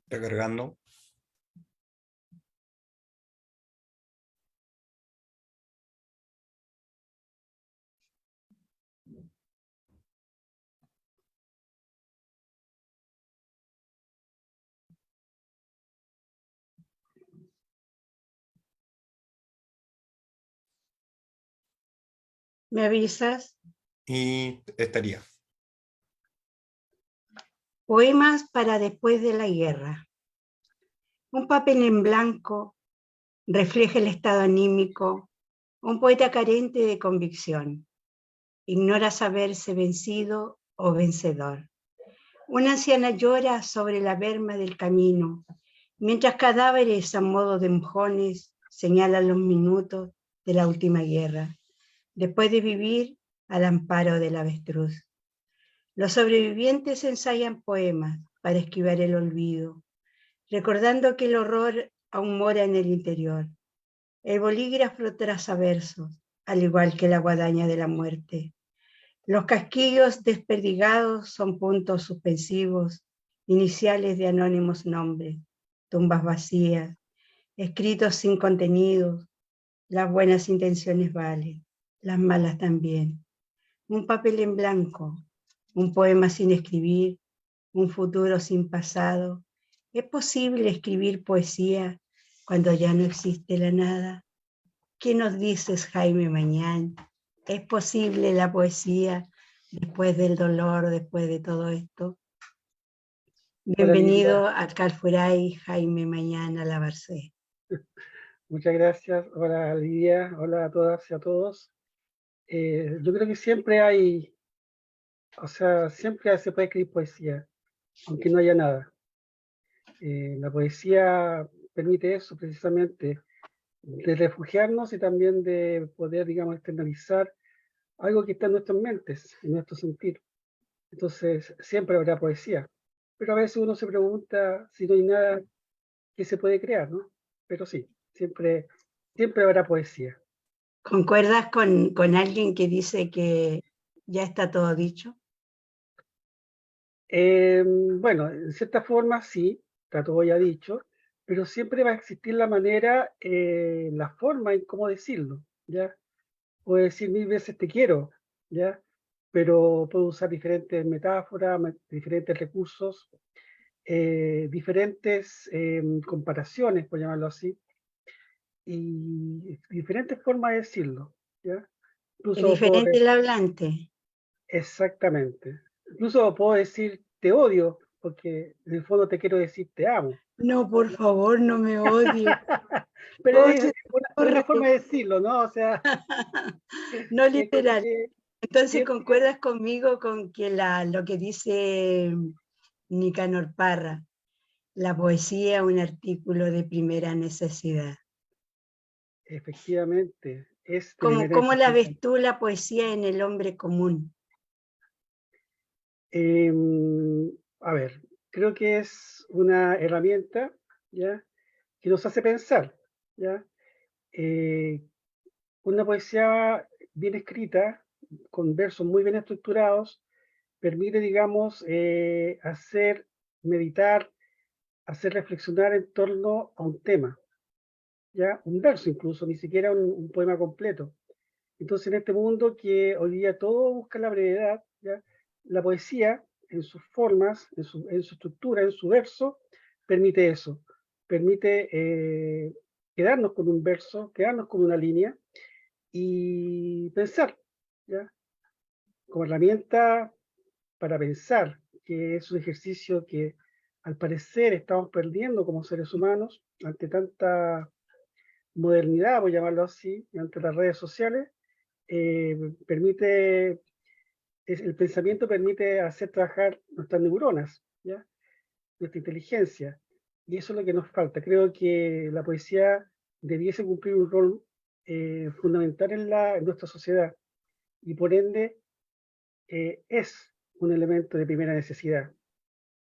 Está cargando. ¿Me avisas? Y estaría. Poemas para después de la guerra. Un papel en blanco refleja el estado anímico, un poeta carente de convicción. Ignora saberse vencido o vencedor. Una anciana llora sobre la berma del camino, mientras cadáveres a modo de mojones señalan los minutos de la última guerra, después de vivir al amparo del avestruz. Los sobrevivientes ensayan poemas para esquivar el olvido, recordando que el horror aún mora en el interior. El bolígrafo traza versos, al igual que la guadaña de la muerte. Los casquillos desperdigados son puntos suspensivos, iniciales de anónimos nombres, tumbas vacías, escritos sin contenidos. Las buenas intenciones valen, las malas también. Un papel en blanco, un poema sin escribir, un futuro sin pasado. ¿Es posible escribir poesía cuando ya no existe la nada? ¿Qué nos dices, Jaime Mañán? ¿Es posible la poesía después del dolor, después de todo esto? Hola Bienvenido Lidia, a Calfuray, Jaime Mañán, a la Barcé. muchas gracias. Hola Lidia, hola a todas y a todos. Yo creo que siempre hay, o sea, siempre se puede escribir poesía, aunque no haya nada. La poesía permite eso precisamente, de refugiarnos y también de poder, digamos, externalizar algo que está en nuestras mentes, en nuestro sentir. Entonces, siempre habrá poesía. Pero a veces uno se pregunta si no hay nada que se puede crear, ¿no? Pero sí, siempre habrá poesía. ¿Concuerdas con alguien que dice que ya está todo dicho? Bueno, en cierta forma sí, está todo ya dicho, pero siempre va a existir la manera, la forma en cómo decirlo, ¿ya? Puedo decir mil veces te quiero, ¿ya? Pero puedo usar diferentes metáforas, diferentes recursos, diferentes comparaciones, por llamarlo así, y diferentes formas de decirlo, ¿ya? Es Incluso puedo, diferente el hablante. exactamente. Incluso puedo decir te odio, porque en el fondo te quiero decir te amo. No, por favor, no me odies. Pero es Oye, una horrible. forma de decirlo, ¿no? O sea, No es literal. Entonces, siempre, ¿concuerdas conmigo con que lo que dice Nicanor Parra? La poesía, un artículo de primera necesidad. efectivamente, es de ¿Cómo, primera cómo la necesidad. ves tú la poesía en el hombre común? A ver, creo que es una herramienta, ¿ya? Que nos hace pensar, ¿ya? Eh, una poesía bien escrita, con versos muy bien estructurados, permite, digamos, hacer meditar, hacer reflexionar en torno a un tema, ¿ya? Un verso incluso, ni siquiera un poema completo. Entonces, en este mundo que hoy día todo busca la brevedad, ¿ya? La poesía, en sus formas, en su estructura, en su verso, permite eso, permite quedarnos con un verso, quedarnos con una línea y pensar, ¿ya? Como herramienta para pensar, que es un ejercicio que al parecer estamos perdiendo como seres humanos ante tanta modernidad, por llamarlo así, y ante las redes sociales, eh, permite, el pensamiento permite hacer trabajar nuestras neuronas, ¿ya? Nuestra inteligencia, y eso es lo que nos falta. Creo que la poesía debiese cumplir un rol fundamental en nuestra sociedad, y por ende es un elemento de primera necesidad,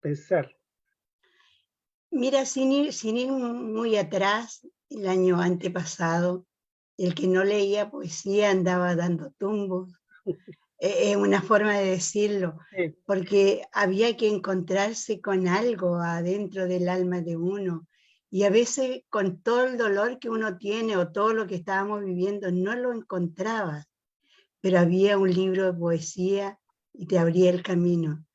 pensar. Mira, sin ir muy atrás, el año antepasado, el que no leía poesía andaba dando tumbos. Es una forma de decirlo, Sí, porque había que encontrarse con algo adentro del alma de uno. Y a veces con todo el dolor que uno tiene o todo lo que estábamos viviendo, no lo encontraba, pero había un libro de poesía y te abría el camino.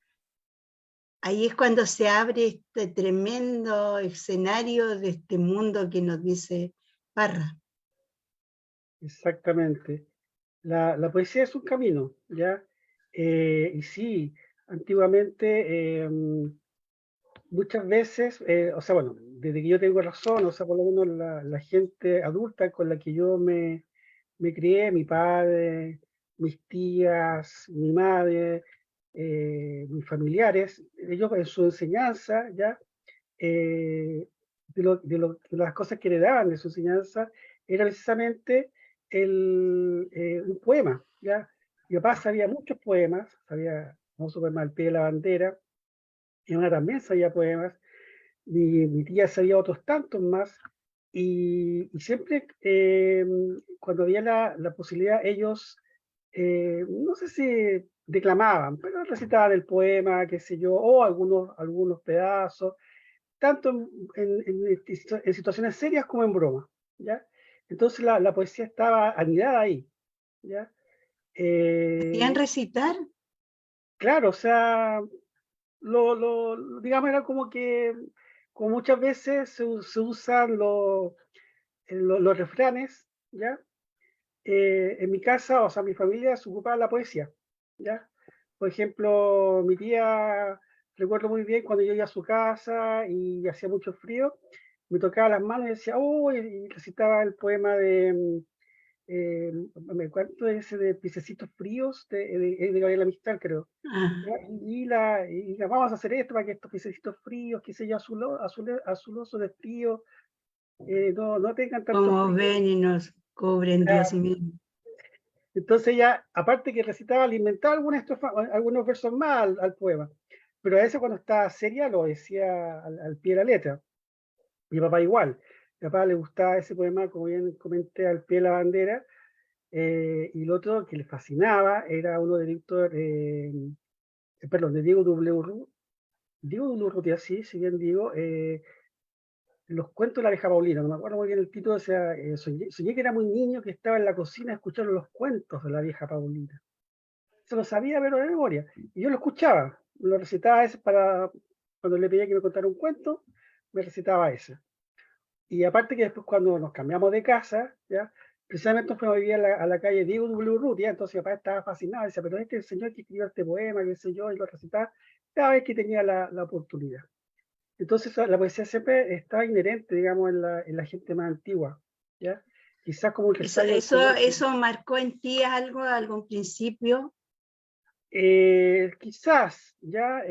Ahí es cuando se abre este tremendo escenario de este mundo que nos dice Parra. exactamente. La poesía es un camino, ¿ya? Y sí, antiguamente, muchas veces, o sea, bueno, desde que yo tengo razón, o sea, por lo menos la gente adulta con la que yo me crié, mi padre, mis tías, mi madre, mis familiares, ellos en su enseñanza, ¿ya? De las cosas que heredaban de su enseñanza era precisamente un poema, ¿ya? Mi papá sabía muchos poemas, sabía famoso poema al pie de la bandera, mi mamá también sabía poemas, mi tía sabía otros tantos más, y siempre cuando había la posibilidad, ellos, no sé si declamaban, pero recitaban el poema, qué sé yo, o algunos pedazos, tanto en situaciones serias como en broma, ¿ya? Entonces la poesía estaba anidada ahí, ¿ya? ¿Hacían Eh, recitar? claro, o sea, digamos, era como que, como muchas veces se usan los refranes, ¿ya? En mi casa, o sea, mi familia se ocupaba de la poesía, ¿ya? Por ejemplo, mi tía, recuerdo muy bien cuando yo iba a su casa y hacía mucho frío, me tocaba las manos y decía, oh, y recitaba el poema me acuerdo ese de Piececitos Fríos, de Gabriela Mistral, creo. Ah, ¿Ya? Vamos a hacer esto para que estos piececitos fríos, qué sé yo, azuloso de frío, no tengan tanto como frío. ven y nos cubren, Dios mío. Entonces ya, aparte que recitaba, le inventaba algunos versos más al poema, pero a veces cuando estaba seria lo decía al pie de la letra. Mi papá igual. Mi papá le gustaba ese poema, como bien comenté, al pie de la bandera, y el otro que le fascinaba era uno de perdón, de Diego W. Urrutia, sí, si bien digo, los cuentos de la vieja Paulina, no me acuerdo muy bien el título, o sea, soñé que era muy niño que estaba en la cocina escuchando los cuentos de la vieja Paulina. Se lo sabía, pero de memoria. Y yo lo escuchaba, lo recitaba ese para, cuando le pedía que me contara un cuento, me recitaba ese. Y aparte que después cuando nos cambiamos de casa, ¿ya? Precisamente fuimos a vivir a la calle Diego W. Urrutia, entonces mi papá estaba fascinado, decía, pero este es el señor que escribió este poema, qué sé yo, y lo recitaba cada vez que tenía la oportunidad. Entonces la poesía siempre está inherente, digamos, en la gente más antigua, ¿ya? Quizás como un Eso, resayo eso, anterior. eso marcó en ti algo, algún principio. Quizás, ¿ya?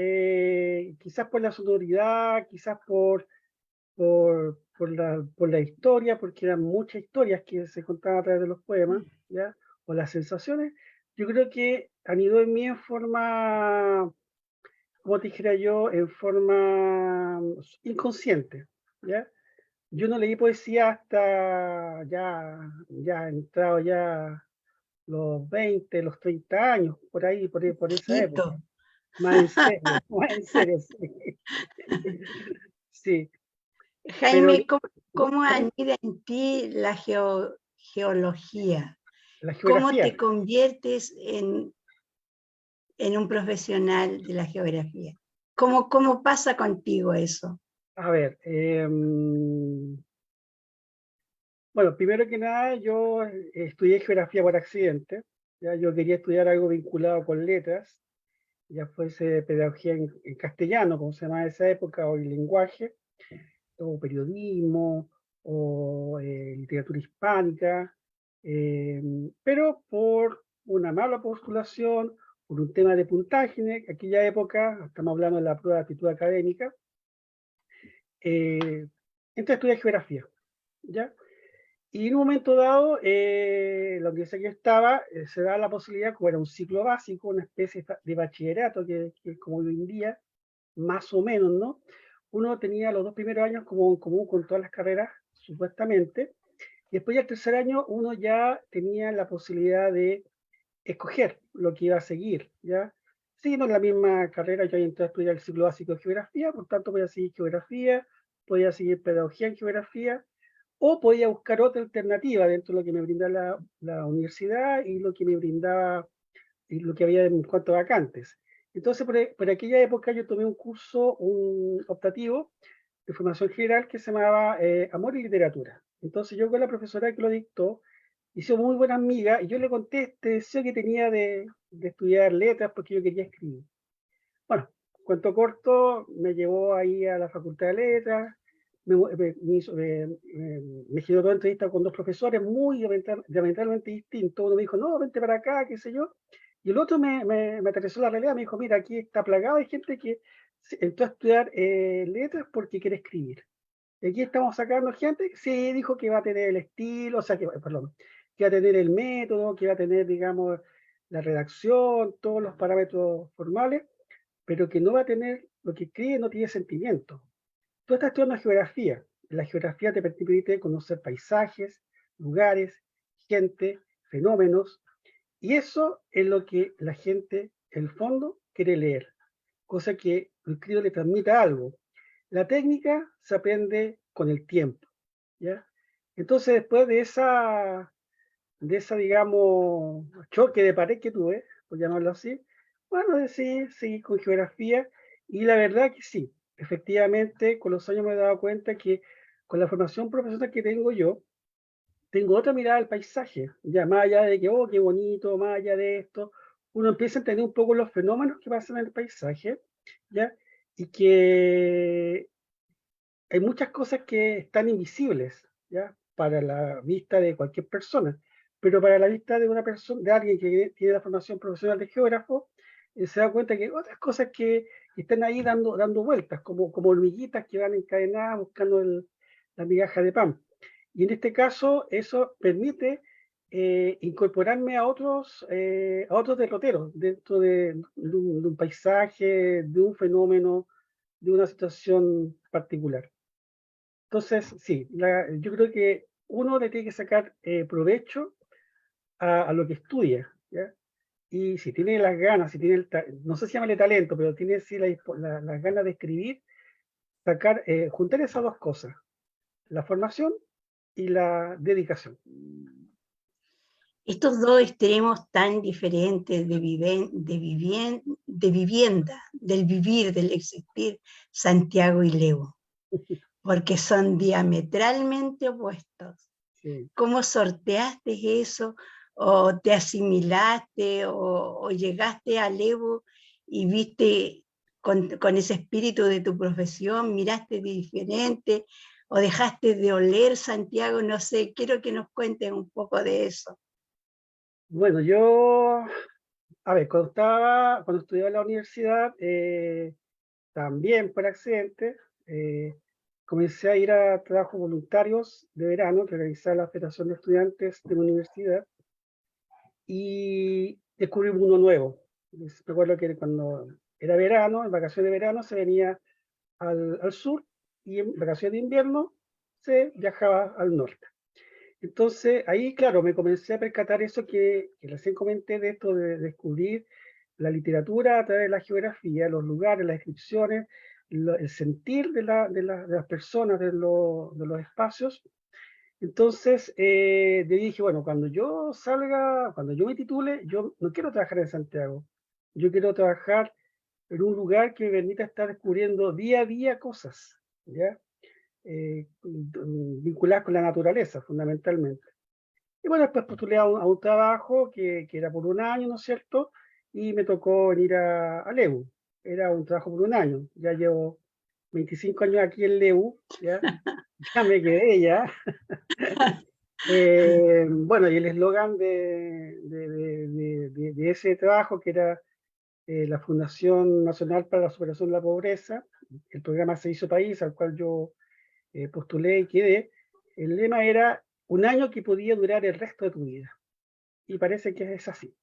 Quizás por la sonoridad, quizás por la historia, porque eran muchas historias que se contaban a través de los poemas, ¿ya? O las sensaciones. Yo creo que anidó en mí en forma, como te dijera yo, en forma inconsciente, ¿ya? Yo no leí poesía hasta ya entrado ya los 20 los 30 años, por esa Hijito, época. Más en serio, más en serio, sí. Sí, pero Jaime, ¿cómo ¿cómo? anida en ti la geología? La ¿Cómo te geografía. conviertes en un profesional de la geografía? ¿Cómo pasa contigo eso? A ver, bueno, primero que nada, yo estudié geografía por accidente. Ya yo quería estudiar algo vinculado con letras, ya fuese pedagogía en castellano, como se llama en esa época, o el lenguaje, o periodismo, o literatura hispánica, pero por una mala postulación, por un tema de puntaje en aquella época, estamos hablando de la prueba de aptitud académica, entré a estudiar geografía, ¿ya? Y en un momento dado, la universidad que yo estaba, se da la posibilidad, como era un ciclo básico, una especie de bachillerato, que como hoy en día, más o menos, ¿no? Uno tenía los 2 primeros años como en común con todas las carreras, supuestamente, y después ya el tercer año uno ya tenía la posibilidad de escoger lo que iba a seguir, ¿ya? Siguiendo la misma carrera, yo entré a estudiar el ciclo básico de geografía, por tanto podía seguir geografía, podía seguir pedagogía en geografía, o podía buscar otra alternativa dentro de lo que me brindaba la universidad y lo que me brindaba y lo que había en cuanto a vacantes. Entonces, por aquella época yo tomé un curso, un optativo de formación general que se llamaba Amor y Literatura. Entonces yo con la profesora que lo dictó, hice muy buena amiga y yo le conté este deseo que tenía de estudiar letras porque yo quería escribir. Bueno, cuento corto, me llevó ahí a la Facultad de Letras, me giró toda entrevista con dos profesores muy diametralmente distintos. Uno me dijo, no, vente para acá, qué sé yo. Y el otro me aterrizó la realidad, me dijo, mira, aquí está plagado de gente que entró a estudiar letras porque quiere escribir. Y aquí estamos sacando gente que sí dijo que va a tener el estilo, o sea, perdón, que va a tener el método, que va a tener, digamos, la redacción, todos los parámetros formales, pero que no va a tener, lo que escribe no tiene sentimiento. Tú estás estudiando geografía. La geografía te permite conocer paisajes, lugares, gente, fenómenos, y eso es lo que la gente, en el fondo, quiere leer, cosa que el escrito le transmita algo. La técnica se aprende con el tiempo, ¿ya? Entonces, después de esa, digamos, choque de pared que tuve, por llamarlo así, bueno, decidí seguir con geografía y la verdad que sí, efectivamente, con los años me he dado cuenta que con la formación profesional que tengo yo, tengo otra mirada al paisaje, ya más allá de que, oh, qué bonito, más allá de esto, uno empieza a entender un poco los fenómenos que pasan en el paisaje, ¿ya? Y que hay muchas cosas que están invisibles, ¿ya? Para la vista de cualquier persona, pero para la vista de una persona, de alguien que tiene la formación profesional de geógrafo, se da cuenta que otras cosas que están ahí dando vueltas, como hormiguitas que van encadenadas buscando la migaja de pan. Y en este caso, eso permite incorporarme a otros derroteros dentro de un paisaje, de un fenómeno, de una situación particular. Entonces, sí, yo creo que uno le tiene que sacar provecho a lo que estudia, ¿ya? Y si tiene las ganas, si tiene no sé si llamarle talento, pero tiene sí las ganas de escribir, juntar esas dos cosas, la formación y la dedicación. Estos dos extremos tan diferentes de vivienda, del vivir, del existir, Santiago y Leo, porque son diametralmente opuestos. Sí. ¿Cómo sorteaste eso? ¿O te asimilaste? ¿O llegaste a Levo y viste con ese espíritu de tu profesión, miraste de diferente? ¿O dejaste de oler Santiago? No sé, quiero que nos cuentes un poco de eso. Bueno, a ver, cuando estudiaba en la universidad, también por accidente, comencé a ir a trabajos voluntarios de verano que organizaba la Federación de Estudiantes de la universidad y descubrí un mundo nuevo. Recuerdo que cuando era verano, en vacaciones de verano, se venía al sur y en vacaciones de invierno se viajaba al norte. Entonces, ahí, claro, me comencé a percatar eso que recién comenté de esto de descubrir la literatura a través de la geografía, los lugares, las descripciones, el sentir de las personas, de los espacios. Entonces, dije, bueno, cuando yo salga, cuando yo me titule, yo no quiero trabajar en Santiago. Yo quiero trabajar en un lugar que me permita estar descubriendo día a día cosas, ¿ya? Vinculadas con la naturaleza, fundamentalmente. Y bueno, después postulé a un trabajo que era por un año, ¿no es cierto? Y me tocó venir a Leu. Era un trabajo por un año. Ya llevo 25 años aquí en Leu, ¿ya? Ya me quedé ya. Bueno, y el eslogan de ese trabajo, que era la Fundación Nacional para la Superación de la Pobreza, el programa Se Hizo País, al cual yo postulé y quedé, el lema era un año que podía durar el resto de tu vida. Y parece que es así.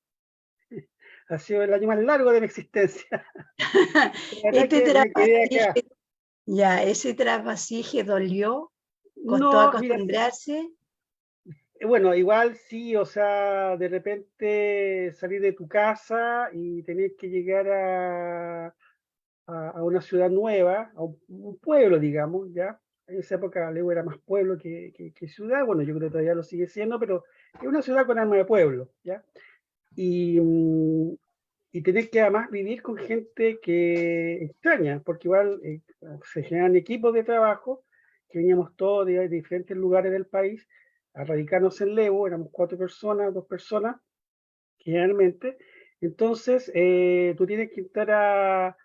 Ha sido el año más largo de mi existencia. La verdad que me quedé acá. Ya, ese trapasije dolió, costó No, mira, acostumbrarse. Bueno, igual sí, o sea, de repente salir de tu casa y tener que llegar a una ciudad nueva, a un pueblo, digamos, ¿ya? En esa época Lego era más pueblo que ciudad, bueno, yo creo que todavía lo sigue siendo, pero es una ciudad con alma de pueblo, ¿ya? Y, y tener que además vivir con gente que extraña, porque igual se generan equipos de trabajo, que veníamos todos de diferentes lugares del país a radicarnos en Levo, éramos 4 personas, 2 personas, generalmente. Entonces, tú tienes que estar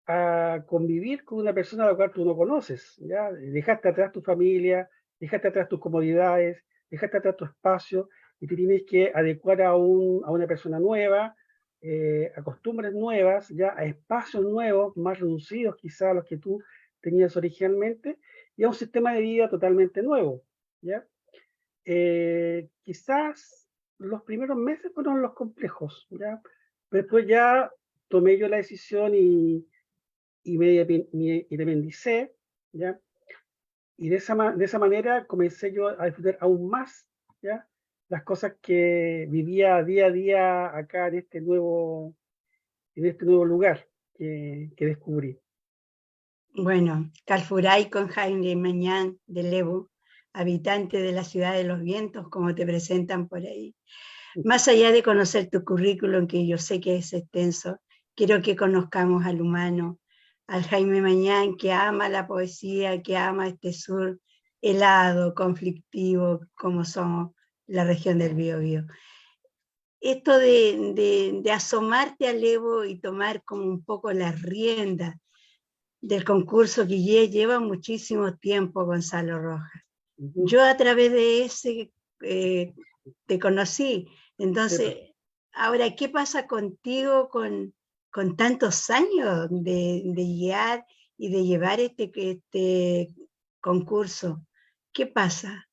a convivir con una persona a la cual tú no conoces, ¿ya? Dejaste atrás tu familia, dejaste atrás tus comodidades, dejaste atrás tu espacio y te tienes que adecuar a una persona nueva, a costumbres nuevas, ya a espacios nuevos, más reducidos quizá a los que tú tenías originalmente, y a un sistema de vida totalmente nuevo, ¿ya? Quizás los primeros meses fueron los complejos, ¿ya? Pero después ya tomé yo la decisión y me independicé, ¿ya? Y de esa manera comencé yo a disfrutar aún más, ¿ya? Las cosas que vivía día a día acá en este nuevo lugar que descubrí. Bueno, Calfuray con Jaime Mañán de Lebu, habitante de la ciudad de los vientos, como te presentan por ahí. Más allá de conocer tu currículum, que yo sé que es extenso, quiero que conozcamos al humano, al Jaime Mañán, que ama la poesía, que ama este sur helado, conflictivo, como somos la región del Biobío. Esto de asomarte al Evo y tomar como un poco las riendas del concurso que lleva muchísimo tiempo, Gonzalo Rojas. Yo a través de ese te conocí. Entonces, ahora, ¿qué pasa contigo con tantos años de guiar y de llevar este concurso? ¿Qué pasa?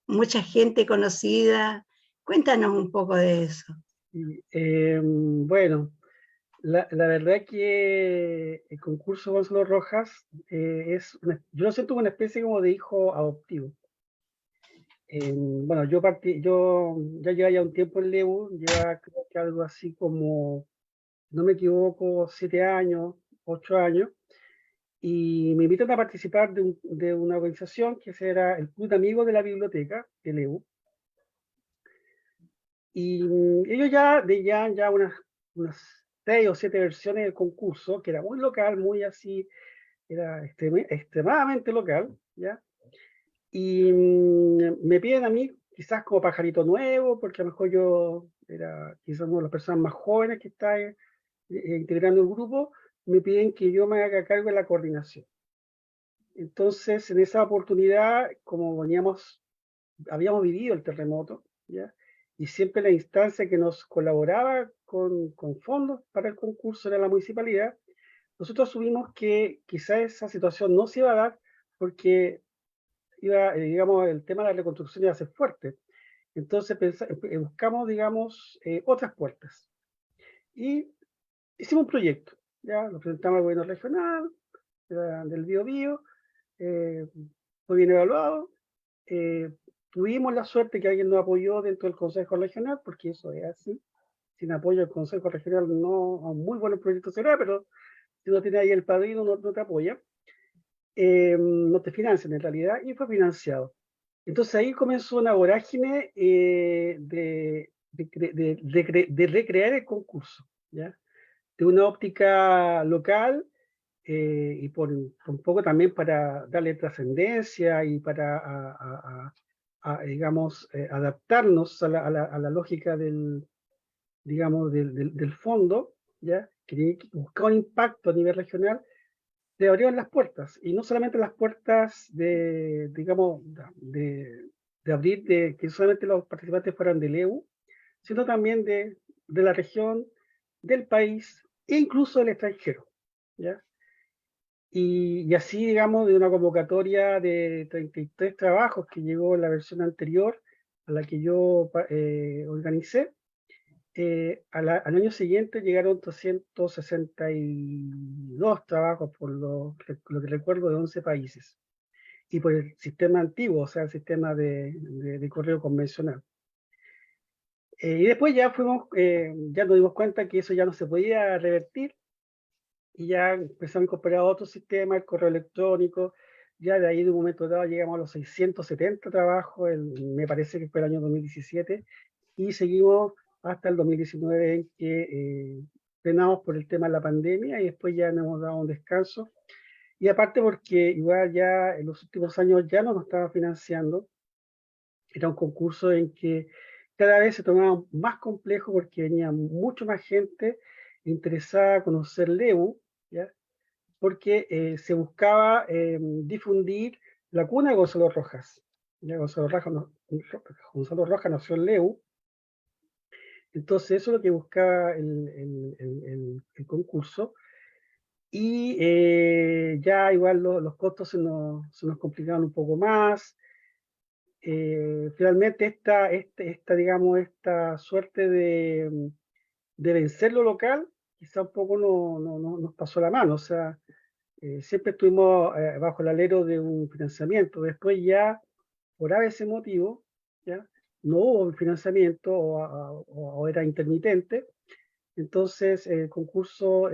Mucha gente conocida. Cuéntanos un poco de eso. Bueno, la verdad que el concurso Gonzalo Rojas yo lo siento como una especie como de hijo adoptivo. Bueno, yo ya lleva ya un tiempo en Lebu, lleva creo que algo así como, no me equivoco, 7 años, 8 años, y me invitan a participar de una organización que era el Club de Amigos de la Biblioteca de Lebu. Y ellos ya unas 6 o 7 versiones del concurso, que era muy local, muy así, era extremadamente local, ¿ya? Y me piden a mí, quizás como pajarito nuevo, porque a lo mejor yo era quizás una de las personas más jóvenes que está integrando el grupo, me piden que yo me haga cargo de la coordinación. Entonces, en esa oportunidad, como habíamos vivido el terremoto, ¿ya? Y siempre la instancia que nos colaboraba con fondos para el concurso era la municipalidad, nosotros asumimos que quizás esa situación no se iba a dar porque digamos, el tema de la reconstrucción iba a ser fuerte. Entonces buscamos, digamos, otras puertas. Y hicimos un proyecto, ya lo presentamos al gobierno regional, del Biobío, fue bien evaluado. Tuvimos la suerte que alguien nos apoyó dentro del Consejo Regional, porque eso es así. Sin apoyo del Consejo Regional, no, muy buenos proyectos será, pero si no tiene ahí el padrino, no te apoya. No te financian en realidad, y fue financiado. Entonces ahí comenzó una vorágine de recrear el concurso, ¿ya? De una óptica local y por un poco también para darle trascendencia y para, digamos, adaptarnos a la lógica digamos, del fondo, ¿ya? Que buscar un impacto a nivel regional. Se abrieron las puertas, y no solamente las puertas digamos, de abrir, de que solamente los participantes fueran del EU, sino también de la región, del país e incluso del extranjero, ¿ya? Y así, digamos, de una convocatoria de 33 trabajos que llegó en la versión anterior a la que yo organicé, al año siguiente llegaron 262 trabajos, por lo que recuerdo, de 11 países. y por el sistema antiguo, o sea, el sistema de correo convencional. Y después ya ya nos dimos cuenta que eso ya no se podía revertir, y ya empezamos a incorporar otro sistema, el correo electrónico. Ya de ahí de un momento dado llegamos a los 670 trabajos, me parece que fue el año 2017, y seguimos hasta el 2019 en que frenamos por el tema de la pandemia y después ya nos hemos dado un descanso. Y aparte porque igual ya en los últimos años ya no nos estaba financiando, era un concurso en que cada vez se tomaba más complejo porque venía mucho más gente interesada en conocer Lebu, ¿ya? Porque se buscaba difundir la cuna de Gonzalo Rojas. ¿Ya? Gonzalo Rojas nació en Lebu, entonces eso es lo que buscaba el concurso. Y ya igual los costos se nos complicaban un poco más. Finalmente digamos, esta suerte de vencer lo local, quizá un poco nos pasó la mano. O sea, siempre estuvimos bajo el alero de un financiamiento. Después ya, por ese motivo, ¿ya? No hubo financiamiento o era intermitente. Entonces el concurso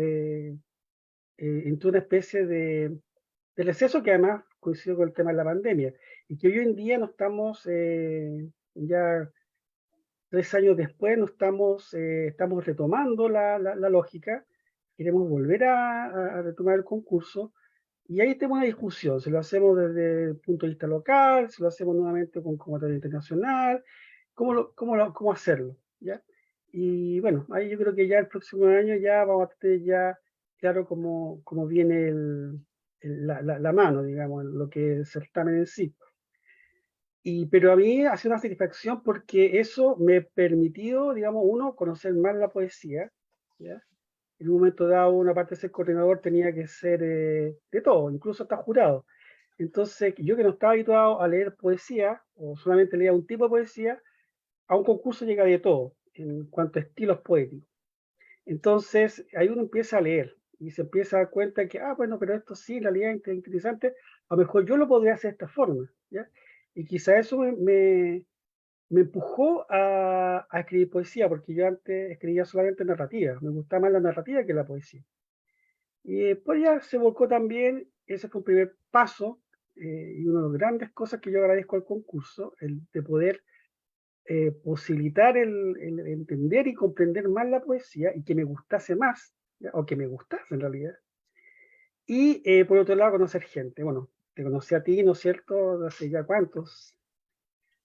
entró una especie de receso que además coincidió con el tema de la pandemia. Y que hoy en día no estamos, ya 3 años después, no estamos retomando la lógica. Queremos volver a retomar el concurso. Y ahí tenemos una discusión, si lo hacemos desde el punto de vista local, si lo hacemos nuevamente con convocatoria internacional, cómo hacerlo, ¿ya? Y bueno, ahí yo creo que ya el próximo año ya vamos a tener ya claro cómo viene la mano, digamos, lo que es el certamen en sí. Pero a mí ha sido una satisfacción porque eso me permitió, digamos, uno, conocer más la poesía, ¿ya? En un momento dado, una parte de ser coordinador tenía que ser de todo, incluso hasta jurado. Entonces, yo que no estaba habituado a leer poesía, o solamente leía un tipo de poesía, a un concurso llega de todo, en cuanto a estilos poéticos. Entonces, ahí uno empieza a leer y se empieza a dar cuenta que, bueno, pero esto sí, en realidad es interesante, a lo mejor yo lo podría hacer de esta forma, ¿ya? Y quizá eso me empujó a escribir poesía, porque yo antes escribía solamente narrativa, me gustaba más la narrativa que la poesía. Y después ya se volcó también, ese fue un primer paso, y una de las grandes cosas que yo agradezco al concurso, el de poder posibilitar el entender y comprender más la poesía y que me gustase más, ¿ya? O que me gustase en realidad. Y por otro lado, conocer gente. Bueno, te conocí a ti, ¿no es cierto? Hace ya cuántos.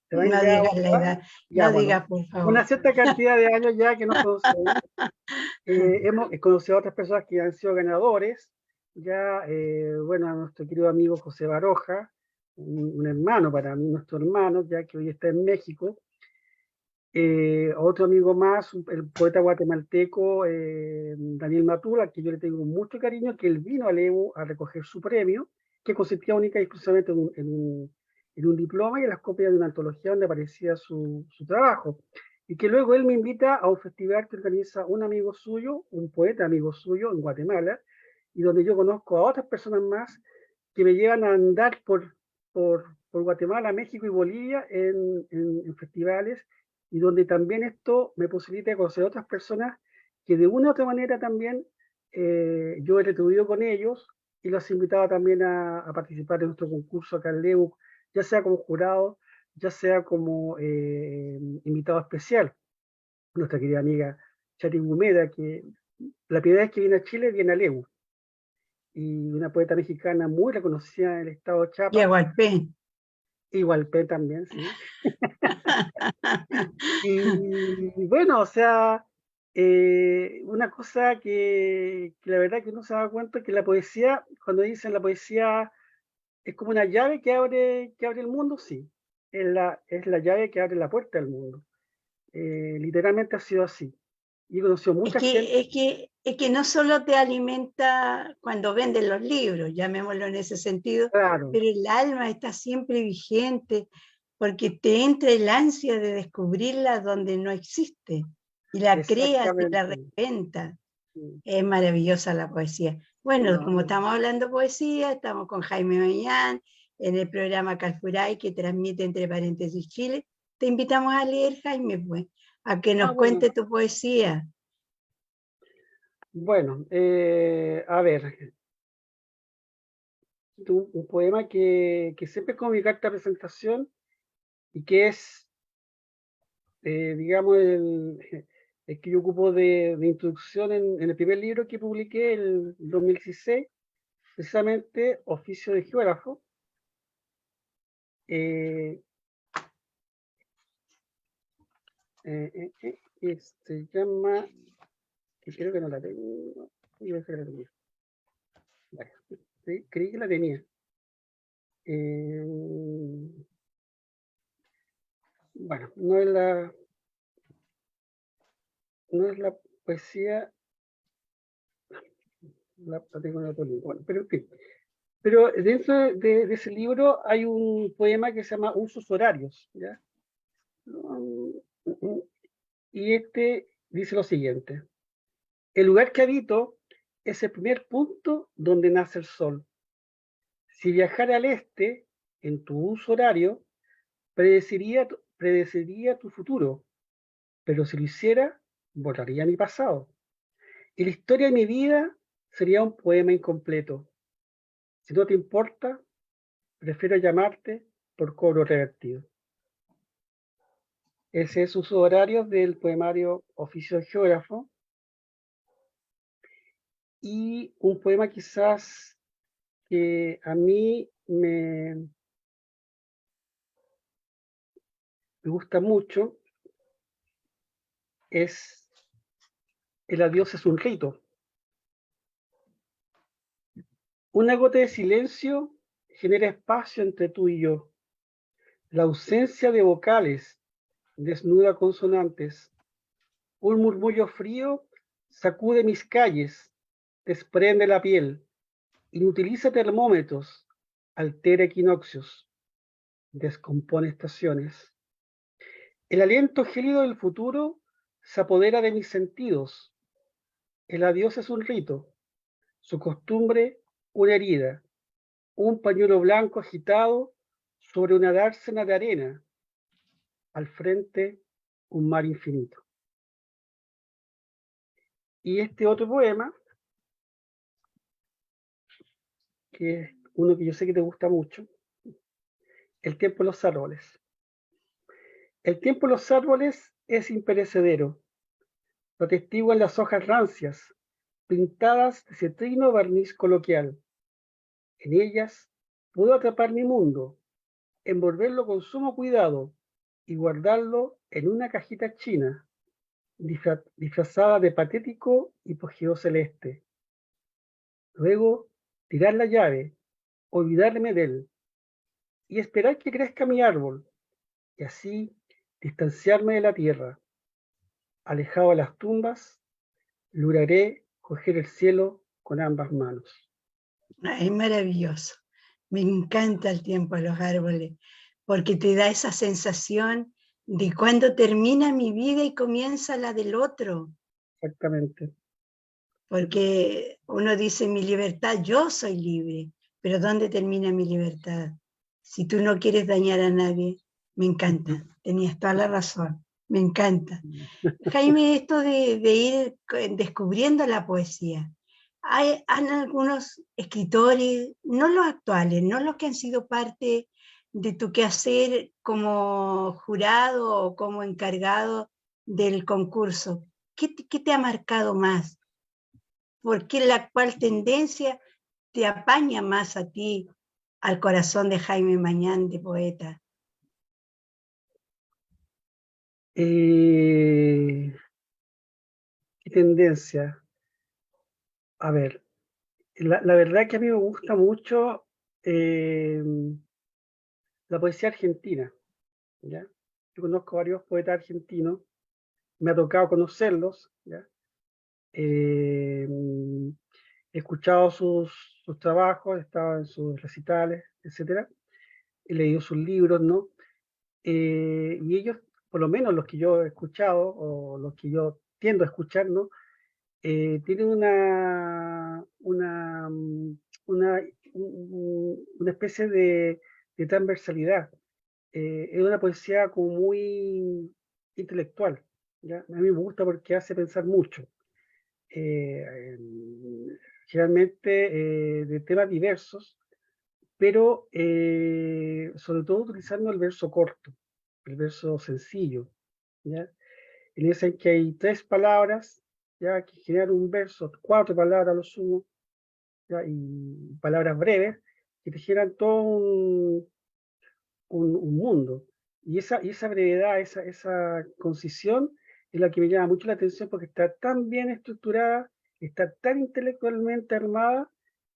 ¿Te van No ya digas la edad, ya, no bueno, digas, por favor. una cierta cantidad de años ya que nos conocemos. Hemos conocido a otras personas que han sido ganadores. Ya, bueno, a nuestro querido amigo José Baroja, un hermano para mí, nuestro hermano, ya que hoy está en México. Otro amigo más, el poeta guatemalteco Daniel Matula, que yo le tengo mucho cariño, que él vino a Lebu a recoger su premio, que consistía única y exclusivamente en un diploma y en las copias de una antología donde aparecía su trabajo. Y que luego él me invita a un festival que organiza un amigo suyo, un poeta amigo suyo en Guatemala, y donde yo conozco a otras personas más que me llevan a andar por Guatemala, México y Bolivia en festivales, y donde también esto me posibilita conocer a otras personas que de una u otra manera también yo he retribuido con ellos y los he invitado también a participar en nuestro concurso acá en Lebu, ya sea como jurado, ya sea como invitado especial. Nuestra querida amiga Chati Gumeda, que la primera vez que viene a Chile viene a Lebu, y una poeta mexicana muy reconocida en el estado de Y Chiapas, Agualpé. igual P también, sí. Y bueno, o sea, una cosa que la verdad que uno se da cuenta que la poesía, cuando dicen la poesía es como una llave que abre el mundo, sí, es la llave que abre la puerta del mundo. Literalmente ha sido así. Y he conocido mucha gente. Es que no solo te alimenta cuando venden los libros, llamémoslo en ese sentido, Claro, pero el alma está siempre vigente porque te entra el ansia de descubrirla donde no existe y la creas y la exactamente. reinventas. Sí, Es maravillosa la poesía. Bueno, no, como estamos hablando de poesía, estamos con Jaime Mañán, en el programa Calfuray que transmite Entre Paréntesis Chile. Te invitamos a leer, Jaime, pues, a que nos bueno. cuente tu poesía. Bueno, a ver, un poema que siempre es como mi carta de presentación y que es, digamos, el que yo ocupo de introducción en el primer libro que publiqué en el 2016, precisamente Oficio de Geógrafo. Se llama, que creo que no la tengo, yo creo que la tenía. Vale, sí, creí que la tenía. Bueno, no es la poesía, la tengo en otro libro. Bueno, pero en fin. Pero dentro de ese libro hay un poema que se llama Usos Horarios, ¿ya? Y este dice lo siguiente: el lugar que habito es el primer punto donde nace el sol. Si viajara al este, en tu uso horario, predeciría tu futuro, pero si lo hiciera, borraría mi pasado. Y la historia de mi vida sería un poema incompleto. Si no te importa, prefiero llamarte por cobro revertido. Ese es uso horario del poemario Oficio de Geógrafo. Y un poema quizás que a mí me gusta mucho es El adiós es un rito. Una gota de silencio genera espacio entre tú y yo. La ausencia de vocales desnuda consonantes. Un murmullo frío sacude mis calles, desprende la piel, inutiliza termómetros, altera equinoccios, descompone estaciones. El aliento gélido del futuro se apodera de mis sentidos. El adiós es un rito, su costumbre una herida, un pañuelo blanco agitado sobre una dársena de arena, al frente un mar infinito. Y este otro poema, que es uno que yo sé que te gusta mucho, El tiempo de los árboles. El tiempo de los árboles es imperecedero, lo atestiguan las hojas rancias, pintadas de cetrino barniz coloquial. En ellas puedo atrapar mi mundo, envolverlo con sumo cuidado y guardarlo en una cajita china, disfrazada de patético hipogeo celeste. Luego, tirar la llave, olvidarme de él y esperar que crezca mi árbol, y así distanciarme de la tierra. Alejado de las tumbas, lograré coger el cielo con ambas manos. Es maravilloso. Me encanta el tiempo de los árboles, porque te da esa sensación de cuando termina mi vida y comienza la del otro. Exactamente. Porque uno dice, mi libertad, yo soy libre, pero ¿dónde termina mi libertad? Si tú no quieres dañar a nadie, me encanta, tenías toda la razón, me encanta. Jaime, esto de ir descubriendo la poesía. Hay algunos escritores, no los actuales, no los que han sido parte de tu quehacer como jurado o como encargado del concurso. ¿Qué te ha marcado más? ¿Por qué la actual tendencia te apaña más a ti, al corazón de Jaime Mañán, de poeta? ¿Qué tendencia? A ver, la verdad que a mí me gusta mucho la poesía argentina, ¿ya? Yo conozco varios poetas argentinos, me ha tocado conocerlos, ¿ya? He escuchado sus trabajos, he estado en sus recitales, etcétera. He leído sus libros, ¿no? Y ellos, por lo menos los que yo he escuchado, o los que yo tiendo a escuchar, ¿no? Tienen una una especie de transversalidad. Es una poesía como muy intelectual, ¿ya? A mí me gusta porque hace pensar mucho. Generalmente de temas diversos, pero sobre todo utilizando el verso corto, el verso sencillo, ¿ya? En ese en que hay 3 palabras, ya, que generan un verso, 4 palabras a lo sumo, ya, y palabras breves, que te generan todo un mundo. Y esa brevedad, esa concisión es la que me llama mucho la atención porque está tan bien estructurada, está tan intelectualmente armada,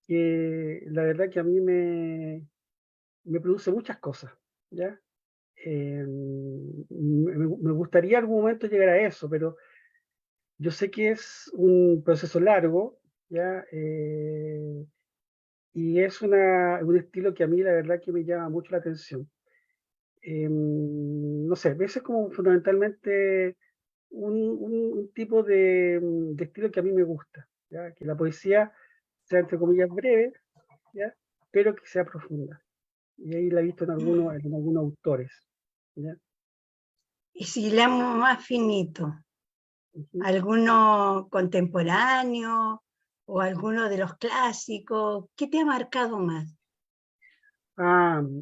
que la verdad que a mí me produce muchas cosas, ¿ya? Me gustaría en algún momento llegar a eso, pero yo sé que es un proceso largo, ¿ya? Y es un estilo que a mí la verdad que me llama mucho la atención. No sé, ese es como fundamentalmente un tipo de estilo que a mí me gusta, ¿ya? Que la poesía sea entre comillas breve, ¿ya? Pero que sea profunda. Y ahí la he visto en algunos autores, ¿ya? Y si leamos más finito, Ujú. alguno contemporáneo o alguno de los clásicos, ¿qué te ha marcado más?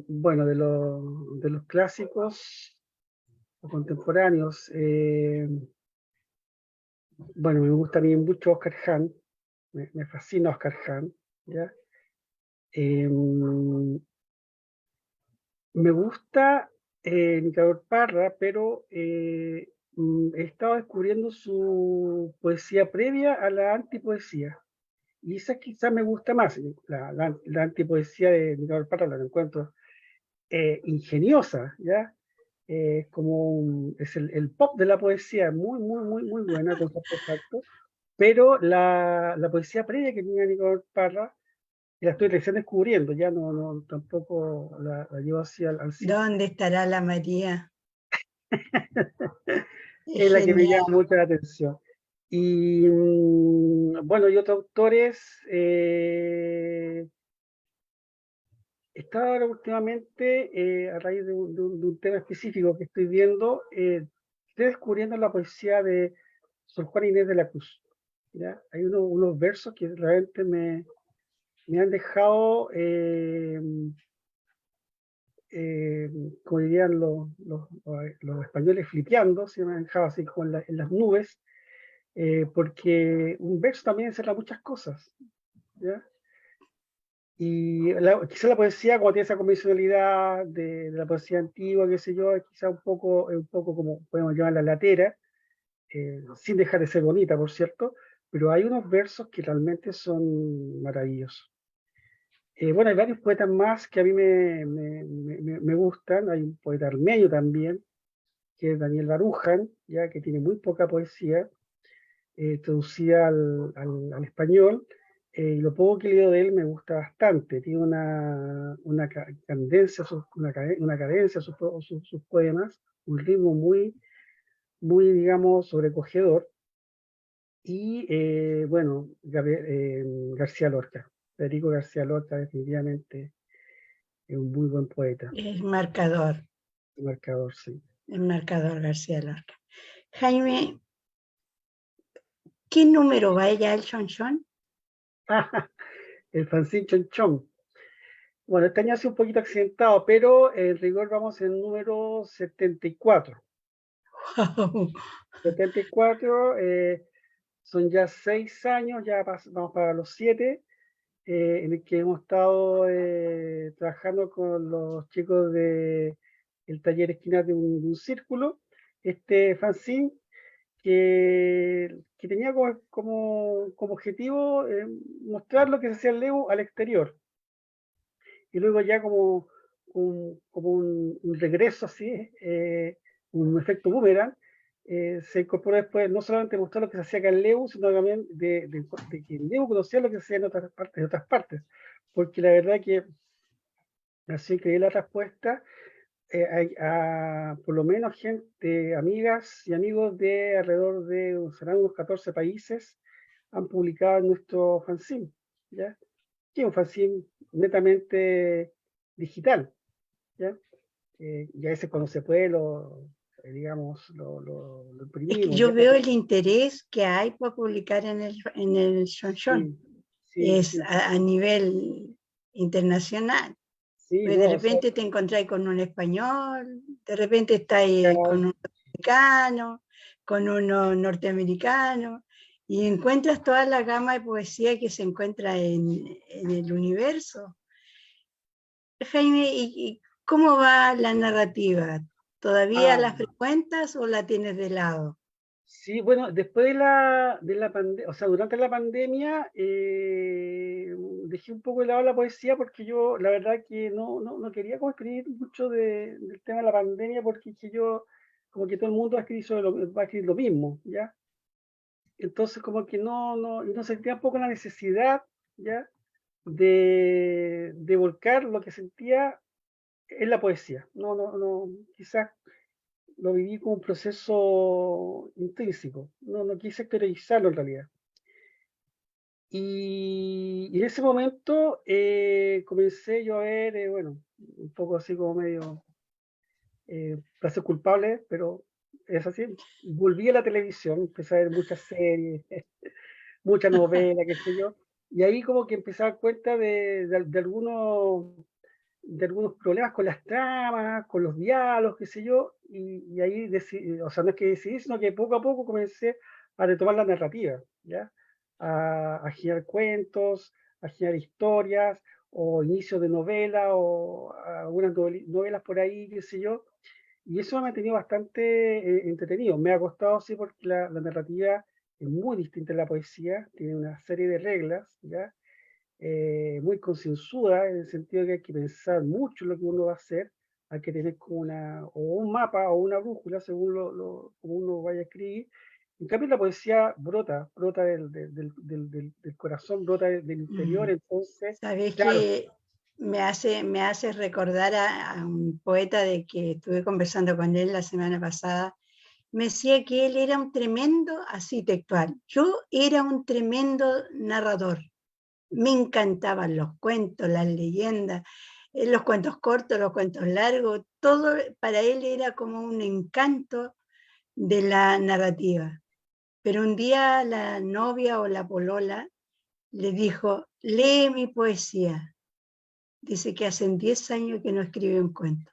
Bueno, de los clásicos o contemporáneos, bueno, me gusta a mí mucho Oscar Hahn, me fascina Oscar Hahn, ¿ya? Em, Me gusta Nicanor Parra, pero he estado descubriendo su poesía previa a la antipoesía. Y esa quizás me gusta más. La antipoesía de Nicanor Parra la encuentro ingeniosa, ¿ya? Es el pop de la poesía, muy buena con sus artefactos. Pero la poesía previa que tenía Nicanor Parra, la estoy recién descubriendo, ya tampoco la llevo así al 100. ¿Dónde estará la María? Es Es la que me llama genial. mucho la atención. Y bueno, y otros autores, estaba ahora últimamente, a raíz de un tema específico que estoy viendo, estoy descubriendo la poesía de Sor Juana Inés de la Cruz, ¿ya? Hay unos versos que realmente me han dejado, como dirían los españoles, flipeando, se me han dejado así como en las nubes, porque un verso también encierra muchas cosas, ¿ya? Y quizá la poesía, como tiene esa convencionalidad de la poesía antigua, qué sé yo, es quizá un poco como podemos llamarla latera, sin dejar de ser bonita, por cierto, pero hay unos versos que realmente son maravillosos. Bueno, hay varios poetas más que a mí me gustan. Hay un poeta armenio también, que es Daniel Barujan, ya que tiene muy poca poesía, traducida al español, y lo poco que he leído de él me gusta bastante. Tiene una cadencia a sus poemas, un ritmo digamos, sobrecogedor. Y bueno, García Lorca, Federico García Lorca definitivamente es un muy buen poeta, marcador, sí. El marcador García Lorca. Jaime, ¿qué número va ella el Chonchón? El fanzine Chonchón. Bueno, este año ha sido un poquito accidentado, pero en rigor vamos en el número 74. Wow. 74, son ya 6 años, ya vamos para los 7, en el que hemos estado trabajando con los chicos de el taller Esquinas de un Círculo, este fanzine que tenía como objetivo mostrar lo que se hacía en Leo al exterior. Y luego ya como un regreso así, un efecto boomerang, se incorporó después no solamente mostrar lo que se hacía acá en Leu, sino también de que en Leu conocía lo que se hacía en otras partes, porque la verdad que ha sido increíble la respuesta. Por lo menos gente, amigas y amigos de alrededor de, serán unos 14 países, han publicado en nuestro fanzine, ¿ya? Que es un fanzine netamente digital, ¿ya? Y a veces cuando se puede, digamos, lo Es que imprimimos, yo ¿ya? veo el interés que hay por publicar en el Shonshon. Sí, Es sí, a nivel internacional. sí, Porque de no, o sea, repente te encontrás con un español, de repente estás con claro, un americano, con uno norteamericano, y encuentras toda la gama de poesía que se encuentra en el universo. Jaime, ¿y cómo va la narrativa? ¿Todavía ah, la frecuentas o la tienes de lado? sí, bueno, después de la pandemia, o sea, durante la pandemia, dejé un poco de lado la poesía porque yo, la verdad que no quería como escribir mucho del tema de la pandemia porque es que yo, como que todo el mundo va a escribir lo mismo, ¿ya? Entonces, como que y no sentía un poco la necesidad, ¿ya? De volcar lo que sentía en la poesía. Quizás lo viví como un proceso intrínseco, no quise exteriorizarlo en realidad. Y en ese momento comencé yo a ver, bueno, un poco así como medio placer culpable, pero es así. Volví a la televisión, empecé a ver muchas series, mucha novela, qué sé yo, y ahí como que empecé a dar cuenta de algunos problemas con las tramas, con los diálogos, qué sé yo, y ahí decidí, o sea, no es que decidí, sino que poco a poco comencé a retomar la narrativa, ¿ya? A generar cuentos, a generar historias, o inicios de novela, o algunas novelas por ahí, qué sé yo, y eso me ha mantenido bastante entretenido. Me ha costado, sí, porque la narrativa es muy distinta a la poesía, tiene una serie de reglas, ¿ya? Muy concienzuda, en el sentido que hay que pensar mucho en lo que uno va a hacer, hay que tener como o un mapa o una brújula según como uno vaya a escribir. En cambio, la poesía brota del corazón, brota del interior, Mm. entonces, Sabes claro, que me hace recordar a un poeta de que estuve conversando con él la semana pasada. Me decía que él era un tremendo, así textual, yo era un tremendo narrador. Me encantaban los cuentos, las leyendas, los cuentos cortos, los cuentos largos, todo para él era como un encanto de la narrativa. Pero un día la novia o la polola le dijo, lee mi poesía. Dice que hace 10 años que no escribe un cuento.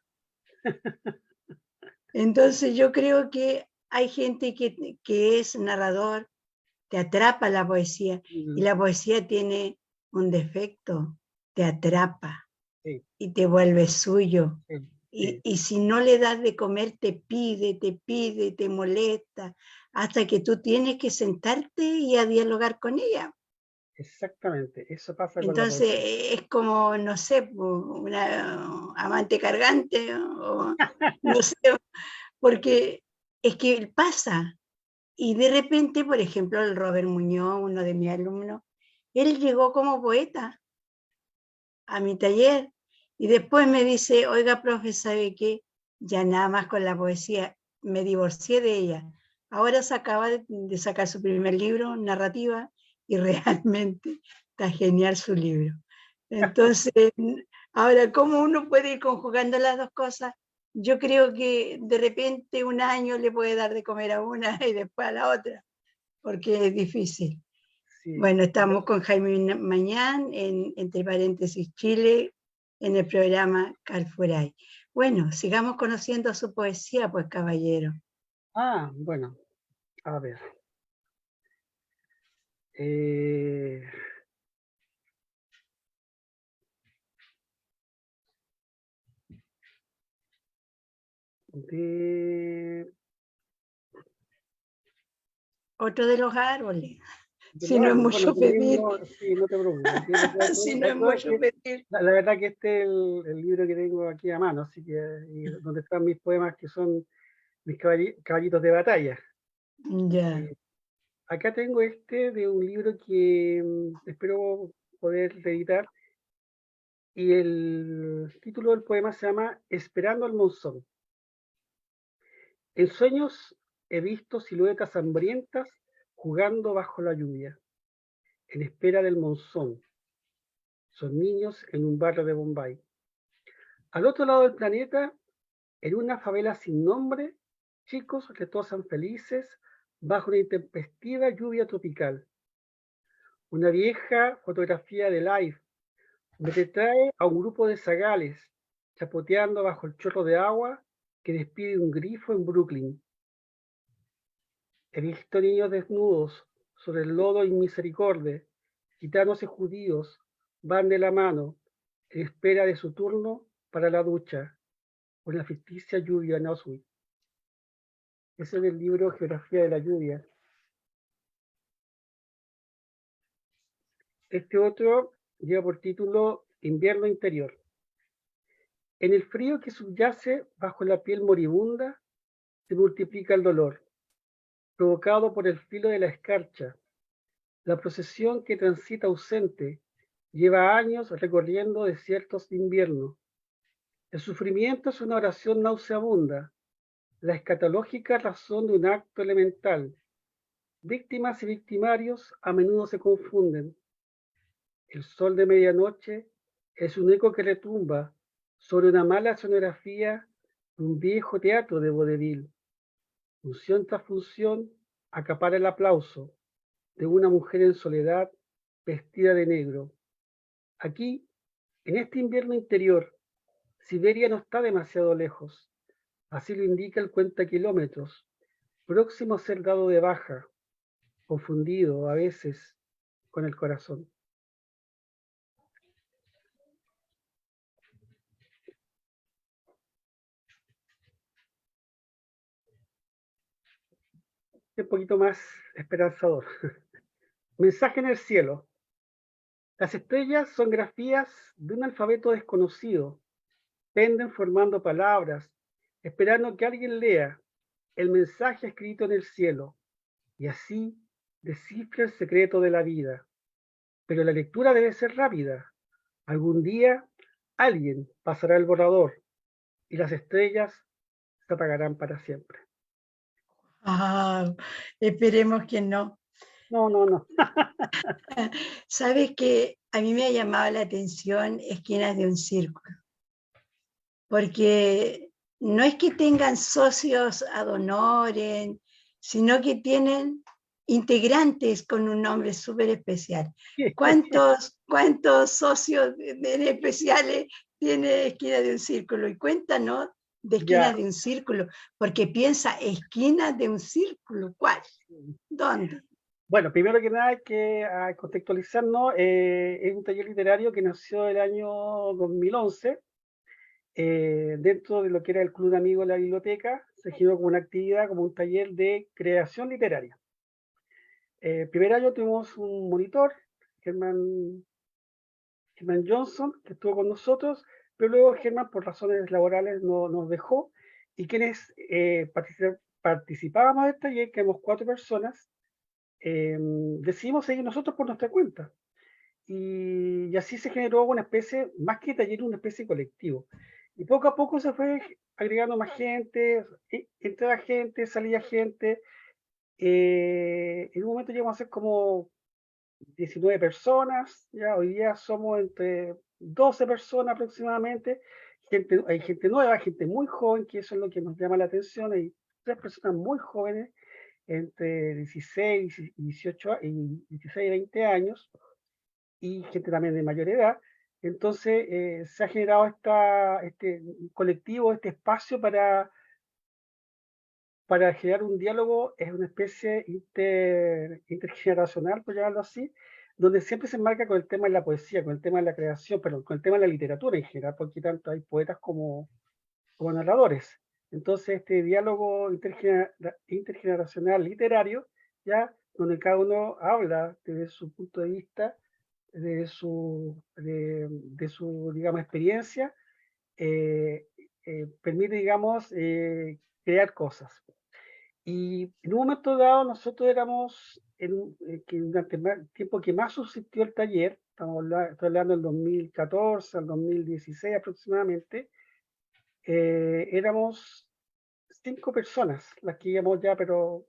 Entonces yo creo que hay gente que es narrador, te atrapa la poesía, y la poesía tiene un defecto, te atrapa sí, y te vuelve suyo. sí, Y, sí. y si no le das de comer, te pide, te molesta, hasta que tú tienes que sentarte y a dialogar con ella. Exactamente, eso pasa con la Entonces poesía. es como, no sé, una amante cargante, o no sé, porque es que pasa. Y de repente, por ejemplo, el Robert Muñoz, uno de mis alumnos, él llegó como poeta a mi taller y después me dice, oiga, profe, ¿sabe qué? Ya nada más con la poesía, me divorcié de ella. Ahora se acaba de sacar su primer libro, narrativa, y realmente está genial su libro. Entonces, ahora, ¿cómo uno puede ir conjugando las dos cosas? Yo creo que de repente un año le puede dar de comer a una y después a la otra, porque es difícil. Sí. Bueno, estamos con Jaime Mañán, entre paréntesis Chile, en el programa Calfuray. Bueno, sigamos conociendo su poesía, pues, caballero. Bueno, a ver. eh, de, Otro de los árboles, de si los no es árboles, bueno, mucho tú pedir, mismo, sí, no te preocupes. Aquí si no es otro es mucho que, pedir. la verdad que este es el libro que tengo aquí a mano, así que, y donde están mis poemas que son mis caballitos de batalla. Ya, Eh, Acá tengo este de un libro que espero poder reeditar, y el título del poema se llama Esperando al monzón. En sueños he visto siluetas hambrientas jugando bajo la lluvia, en espera del monzón. Son niños en un barrio de Bombay. Al otro lado del planeta, en una favela sin nombre, chicos retosan felices bajo una intempestiva lluvia tropical. Una vieja fotografía de Life me retrae a un grupo de zagales chapoteando bajo el chorro de agua que despide un grifo en Brooklyn. He visto niños desnudos sobre el lodo inmisericordia, gitanos y judíos van de la mano en espera de su turno para la ducha, con la ficticia lluvia en Auschwitz. Ese es el libro Geografía de la lluvia. Este otro lleva por título Invierno interior. En el frío que subyace bajo la piel moribunda se multiplica el dolor, provocado por el filo de la escarcha. La procesión que transita ausente lleva años recorriendo desiertos de invierno. El sufrimiento es una oración nauseabunda, la escatológica razón de un acto elemental. Víctimas y victimarios a menudo se confunden. El sol de medianoche es un eco que retumba sobre una mala escenografía de un viejo teatro de vodevil. Función tras función acapara el aplauso de una mujer en soledad vestida de negro. Aquí, en este invierno interior, Siberia no está demasiado lejos. Así lo indica el cuentakilómetros, próximo a ser dado de baja, confundido a veces con el corazón. Un poquito más esperanzador. Mensaje en el cielo. Las estrellas son grafías de un alfabeto desconocido. Penden formando palabras, esperando que alguien lea el mensaje escrito en el cielo y así descifre el secreto de la vida. Pero la lectura debe ser rápida. Algún día alguien pasará el borrador y las estrellas se apagarán para siempre. Ah, esperemos que no. No, no, no. Sabes que a mí me ha llamado la atención Esquinas de un Círculo, porque no es que tengan socios ad honorem, sino que tienen integrantes con un nombre súper especial. ¿Cuántos socios en especiales tiene Esquinas de un Círculo? Y cuéntanos de Esquinas de un Círculo, porque piensa, esquinas de un círculo, ¿cuál? ¿Dónde? Bueno, primero que nada hay que contextualizarnos, es un taller literario que nació el año 2011, dentro de lo que era el Club de Amigos de la Biblioteca, se generó como una actividad, como un taller de creación literaria. Primer año tuvimos un monitor, Germán Johnson, que estuvo con nosotros, pero luego Germán, por razones laborales, nos dejó, y quienes participábamos del taller, que éramos 4 personas, decidimos seguir nosotros por nuestra cuenta. Y así se generó una especie, más que taller, una especie de colectivo. Y poco a poco se fue agregando más gente, entraba gente, salía gente. En un momento llegamos a ser como 19 personas, ya hoy día somos entre 12 personas aproximadamente. Hay gente nueva, gente muy joven, que eso es lo que nos llama la atención. Hay 3 personas muy jóvenes, entre 16 y 18, y 16 y 20 años, y gente también de mayor edad. Entonces se ha generado este colectivo, este espacio para generar un diálogo, es una especie intergeneracional, por llamarlo así, donde siempre se enmarca con el tema de la poesía, con el tema de la creación, pero con el tema de la literatura en general, porque tanto hay poetas como narradores. Entonces, este diálogo intergeneracional literario, ya donde cada uno habla desde su punto de vista, de su, digamos, experiencia, permite, digamos, crear cosas. Y en un momento dado nosotros éramos, que durante el tiempo que más subsistió el taller, estoy hablando del 2014 al 2016 aproximadamente, éramos 5 personas las que íbamos ya, pero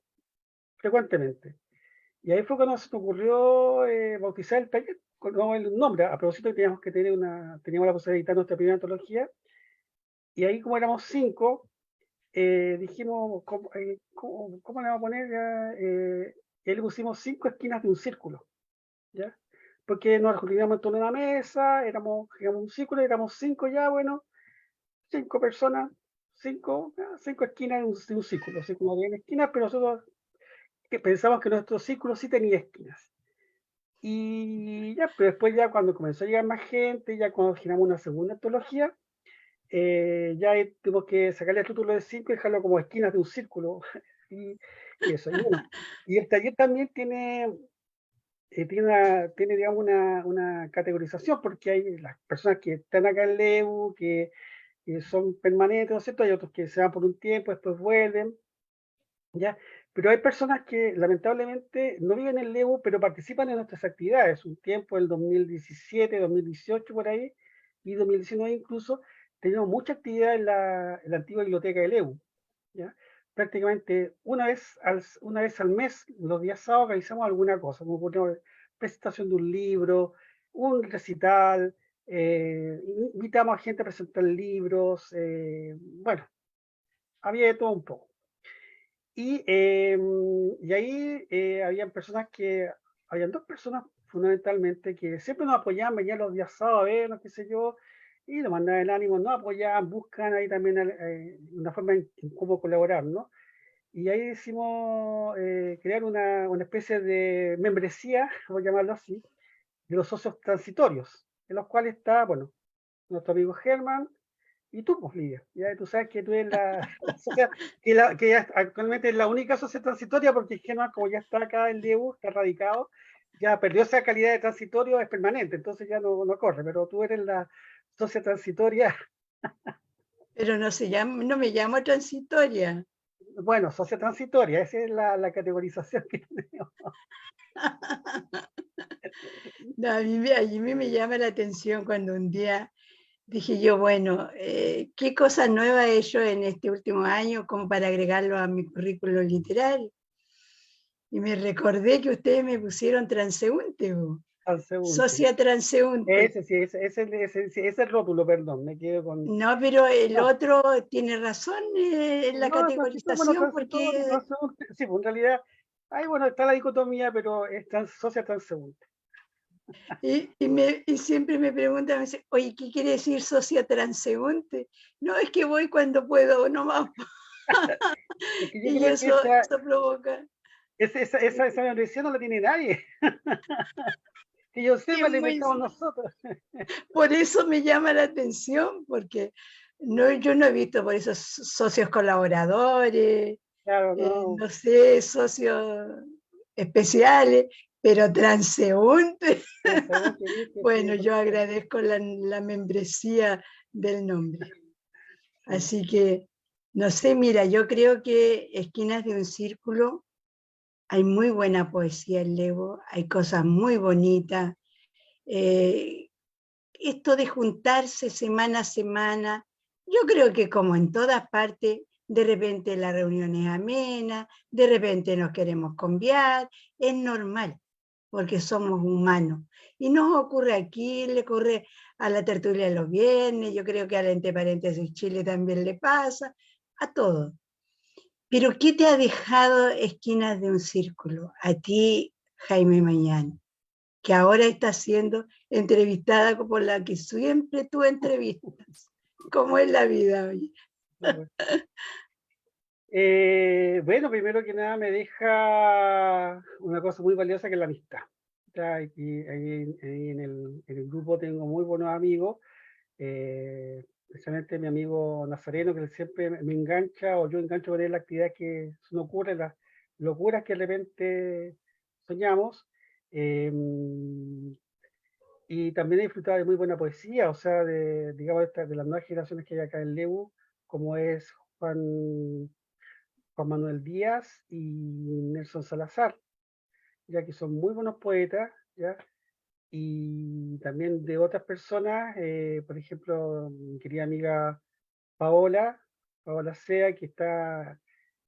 frecuentemente. Y ahí fue cuando se nos ocurrió bautizar el taller con el nombre. A propósito, teníamos la posibilidad de editar nuestra primera antología, Y ahí como éramos 5, dijimos, ¿cómo le vamos a poner? Y ahí le pusimos 5 esquinas de un círculo, ¿ya? Porque nos reuníamos en torno a una mesa, éramos un círculo, éramos 5 ya, bueno, 5 personas, 5 esquinas de un círculo, así como 10 esquinas, pero nosotros que pensamos que nuestro círculo sí tenía esquinas. Y ya, pero después ya cuando comenzó a llegar más gente, ya cuando generamos una segunda antología, ya tuvimos que sacarle el título de 5 y dejarlo como esquinas de un círculo. Y, y eso. Y bueno, y el taller también tiene digamos, una categorización, porque hay las personas que están acá en LEU, que son permanentes, ¿no es cierto? Hay otros que se van por un tiempo, después vuelven, ¿ya? Pero hay personas que lamentablemente no viven en LEU, pero participan en nuestras actividades. Un tiempo, el 2017, 2018 por ahí, y 2019 incluso, teníamos mucha actividad en la antigua biblioteca de LEU, ¿ya? Prácticamente una vez al mes, los días sábados, realizamos alguna cosa, como por ejemplo, presentación de un libro, un recital, invitamos a gente a presentar libros, bueno, había de todo un poco. Y ahí habían dos personas fundamentalmente que siempre nos apoyaban, venían los días sábados a vernos, qué sé yo, y nos mandaban el ánimo, nos apoyaban, buscan ahí también una forma en cómo colaborar, ¿no? Y ahí decidimos crear una especie de membresía, voy a llamarlo así, de los socios transitorios, en los cuales está, bueno, nuestro amigo Germán, y tú, pues, Lidia, ya tú sabes que tú eres la socia, que ya actualmente es la única socia transitoria, porque Germán, como ya está acá en Diego, está radicado, ya perdió esa calidad de transitorio, es permanente, entonces ya no corre, pero tú eres la socia transitoria, Pero no me llamo transitoria. bueno, socia transitoria, esa es la categorización que tenemos. No, a mí me llama la atención cuando un día dije yo, bueno, ¿qué cosas nuevas he hecho en este último año como para agregarlo a mi currículo literario? Y me recordé que ustedes me pusieron transeúnte, Transeúnte. socia transeúnte. Ese sí, ese es el rótulo, perdón, me quedo con... No, pero el No, otro tiene razón en la no, bueno, categorización, transitorio, porque transeúnte, sí, pues en realidad, ahí bueno, está la dicotomía, pero es socia transeúnte. y siempre me preguntan, me dice, oye, ¿qué quiere decir socia transeúnte? No, es que voy cuando puedo, no más. Es que yo Y creo que eso provoca, esa membresía no la tiene nadie. Que yo y es sepa, la muy, inventamos nosotros. por eso me llama la atención, porque no, yo no he visto por esos socios colaboradores, Claro, no. no sé, socios especiales, pero transeúnte. Transeúnte, ¿viste? Sí, Bueno, por yo eso. agradezco la membresía del nombre. Sí. Así que, no sé, mira, yo creo que Esquinas de un Círculo, hay muy buena poesía en Levo, hay cosas muy bonitas. Eh, Esto de juntarse semana a semana, yo creo que como en todas partes, de repente la reunión es amena, de repente nos queremos conviar, es normal, porque somos humanos. Y nos ocurre aquí, le ocurre a la tertulia de los viernes, yo creo que a la Entre Paréntesis Chile también le pasa, a todos. Pero ¿qué te ha dejado Esquinas de un Círculo? A ti, Jaime Mañán, que ahora está siendo entrevistada por la que siempre tú entrevistas. ¿Cómo es la vida hoy? Bueno, primero que nada me deja una cosa muy valiosa que es la amistad. Ya, ahí en el grupo tengo muy buenos amigos, especialmente mi amigo Nazareno, que él siempre me engancha o yo engancho con él la actividad que se nos ocurre, las locuras que de repente soñamos. eh, y también he disfrutado de muy buena poesía, o sea, digamos, de las nuevas generaciones que hay acá en Lebu, como es Juan Manuel Díaz y Nelson Salazar, ya que son muy buenos poetas, ¿ya? Y también de otras personas, por ejemplo, mi querida amiga Paola Sea,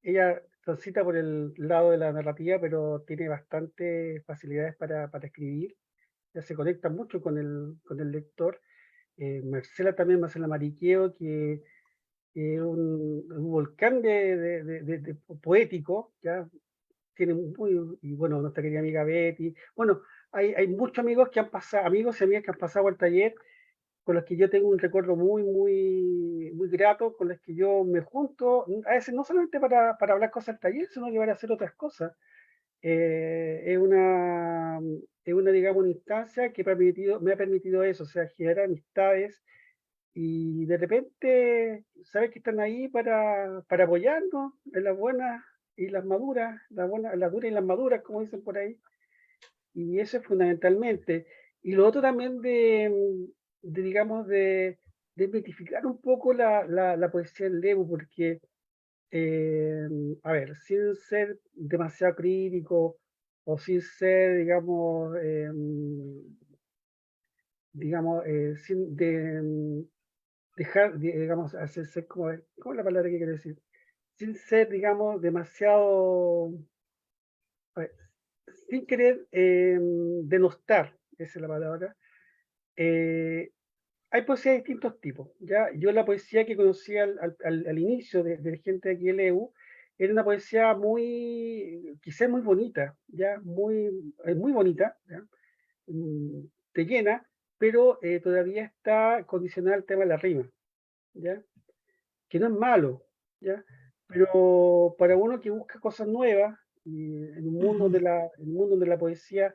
ella transita por el lado de la narrativa, pero tiene bastantes facilidades para escribir, ya se conecta mucho con el lector. Marcela Mariqueo, que un volcán de poético, ¿ya? Tiene y bueno, nuestra querida amiga Betty. Bueno, hay muchos amigos que han pasado, amigos y amigas que han pasado al taller, con los que yo tengo un recuerdo muy grato, con los que yo me junto, a veces no solamente para hablar cosas del taller, sino que para hacer otras cosas. Es una, digamos, una instancia que me ha permitido eso, o sea, generar amistades y de repente saber que están ahí para apoyarnos en las buenas y las maduras, las duras y las maduras, como dicen por ahí. Y eso es fundamentalmente. Y lo otro también digamos, de mitificar un poco la poesía del Levo, porque, a ver, sin ser demasiado crítico o sin ser, sin dejar, digamos, hacerse como, ¿cómo es la palabra que quiero decir? Sin ser, digamos, demasiado, a ver, sin querer denostar, esa es la palabra. eh, Hay poesía de distintos tipos, ¿ya? Yo la poesía que conocí al inicio de gente de aquí de Leu era una poesía quizás muy bonita, ¿ya? Muy bonita, ¿ya? Te llena, pero todavía está condicionada al tema de la rima, ¿ya? Que no es malo, ¿ya? Pero para uno que busca cosas nuevas, y en un mundo en un mundo donde la poesía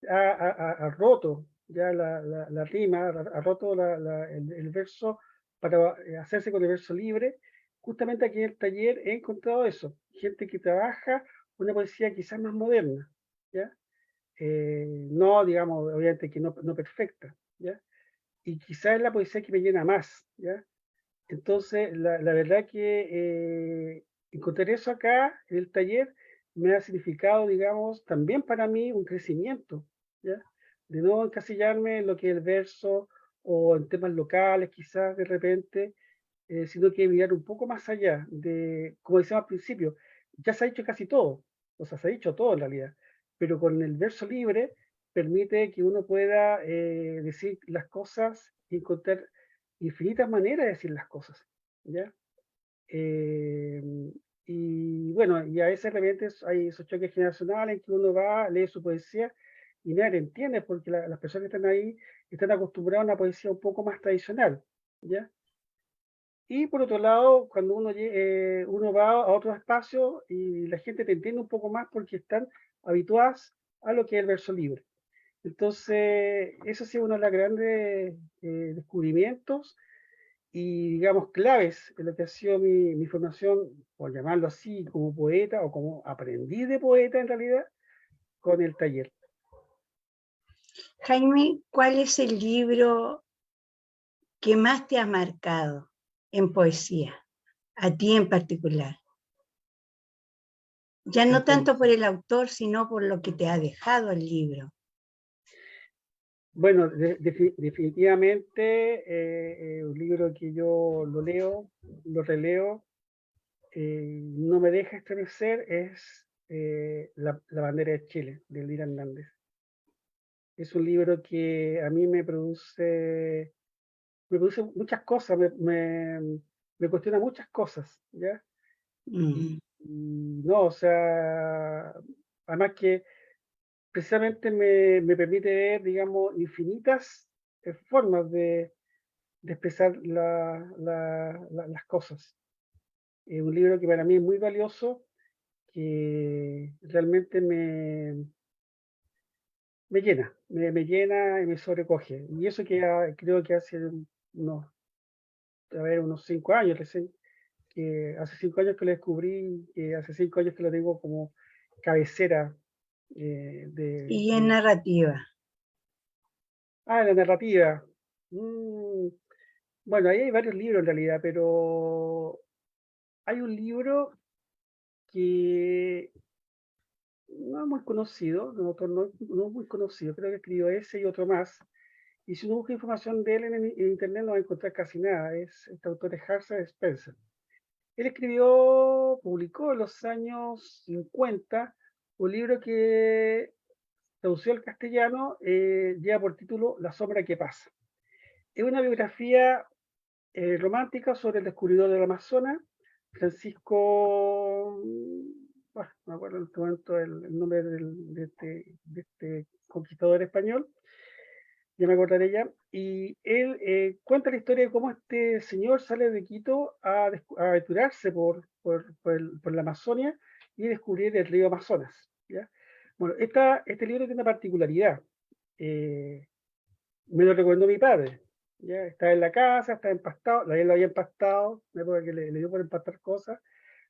ha roto ya la rima, ha roto el verso para hacerse con el verso libre. Justamente aquí en el taller he encontrado eso, gente que trabaja una poesía quizás más moderna, ¿ya? No, digamos, obviamente que no perfecta, ¿ya? Y quizás es la poesía que me llena más, ¿ya? Entonces, la verdad que encontrar eso acá en el taller me ha significado, digamos, también para mí un crecimiento, ¿ya? De no encasillarme en lo que es el verso o en temas locales, quizás de repente, sino que mirar un poco más allá de, como decíamos al principio, ya se ha dicho casi todo, o sea, se ha dicho todo en realidad, pero con el verso libre permite que uno pueda decir las cosas y encontrar infinitas maneras de decir las cosas, ¿ya? Eh, y bueno, y a veces de repente hay esos choques generacionales en que uno va, lee su poesía y nadie entiende porque las personas que están ahí están acostumbradas a una poesía un poco más tradicional, ¿ya? Y por otro lado, cuando uno va a otros espacios y la gente te entiende un poco más porque están habituadas a lo que es el verso libre. Entonces, eso ha sido uno de los grandes descubrimientos y, digamos, claves en lo que ha sido mi formación, por llamarlo así, como poeta o como aprendiz de poeta en realidad, con el taller. Jaime, ¿cuál es el libro que más te ha marcado en poesía? A ti en particular. Ya no tanto por el autor, sino por lo que te ha dejado el libro. Bueno, definitivamente un libro que yo lo leo, lo releo, no me deja estremecer es la bandera de Chile, de Elvira Hernández. Es un libro que a mí me produce muchas cosas, me cuestiona muchas cosas, ¿ya? Y no, o sea, además que precisamente me permite ver, digamos, infinitas formas de expresar las cosas. Es un libro que para mí es muy valioso, que realmente me llena y me sobrecoge. Y eso que creo que hace unos, unos 5 años recién, que hace 5 años que lo descubrí, que hace 5 años que lo tengo como cabecera Y en narrativa. la narrativa. Mm, bueno, ahí hay varios libros en realidad, pero hay un libro que no es muy conocido, un autor no es muy conocido, creo que escribió ese y otro más. Y si uno busca información de él en internet no va a encontrar casi nada. Este autor es Harsha Spencer. Él publicó en los años 50 un libro que traducido al castellano lleva por título La sombra que pasa. Es una biografía romántica sobre el descubridor del Amazonas, Francisco, no me acuerdo en este momento el nombre de este conquistador español, ya me acordaré ya, y él cuenta la historia de cómo este señor sale de Quito a aventurarse por la Amazonia y descubrir el río Amazonas, ¿ya? Bueno, este libro tiene una particularidad, me lo recomendó mi padre, ya estaba en la casa, estaba empastado, él lo había empastado, en la época que le dio por empastar cosas,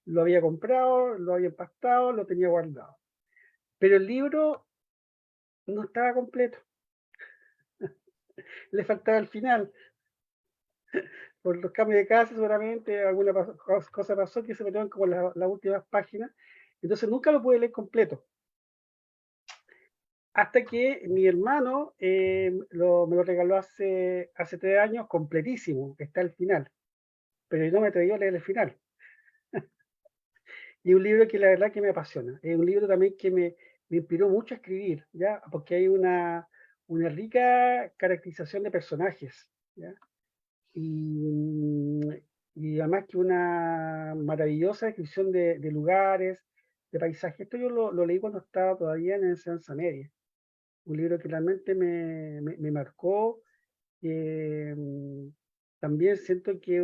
lo había comprado, lo había empastado, lo tenía guardado. Pero el libro no estaba completo, le faltaba el final. Por los cambios de casa seguramente alguna cosa pasó que se metieron como las últimas páginas, entonces nunca lo pude leer completo. Hasta que mi hermano me lo regaló hace 3 años completísimo, que está al final, pero yo no me atreví a leer el final. Y un libro que la verdad que me apasiona, es un libro también que me inspiró mucho a escribir, ¿ya? Porque hay una rica caracterización de personajes, ¿ya? Y además que una maravillosa descripción de lugares, de paisajes. Esto yo lo leí cuando estaba todavía en enseñanza media. Un libro que realmente me marcó. También siento que